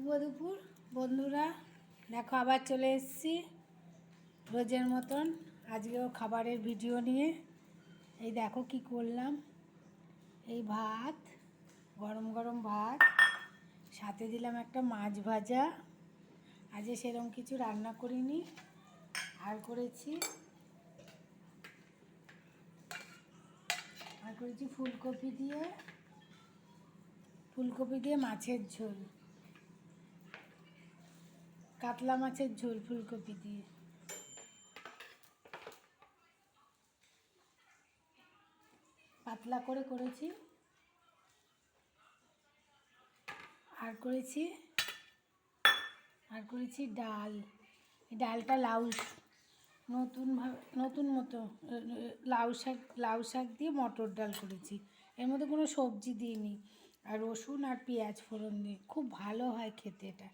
শুভ দুপুর বন্ধুরা, দেখো আবার চলে এসেছি রোজের মতন আজকেও খাবারের ভিডিও নিয়ে। এই দেখো কি করলাম, এই ভাত, গরম গরম ভাত, সাথে দিলাম একটা মাছ ভাজা। আজকে সেরকম কিছু রান্না করিনি, আর করেছি ফুলকপি দিয়ে মাছের ঝোল, কাতলা মাছের ঝোল ফুলকপি দিয়ে। পাতলা করে করেছি। আর করেছি ডাল। এই ডালটা নতুন মতো লাউ শাক দিয়ে মটর ডাল করেছি। এর মধ্যে কোনো সবজি দিইনি, আর রসুন আর পেঁয়াজ ফোড়ন দিয়ে খুব ভালো হয় খেতে। এটা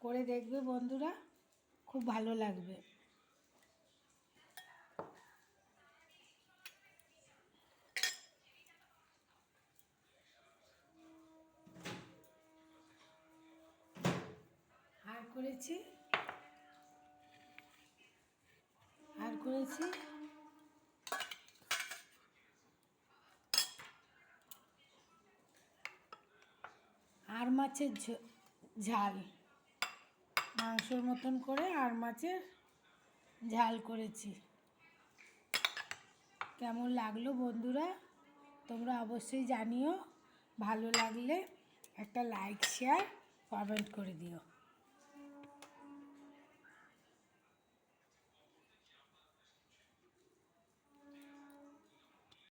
করে দেখবে বন্ধুরা, খুব ভালো লাগবে। আর করেছি আর মাছের ঝাল, মাংসর মতন করে আর মাছের ঝাল করেছি। কেমন লাগলো বন্ধুরা তোমরা অবশ্যই জানিও। ভালো লাগলে একটা লাইক, শেয়ার, কমেন্ট করে দিও।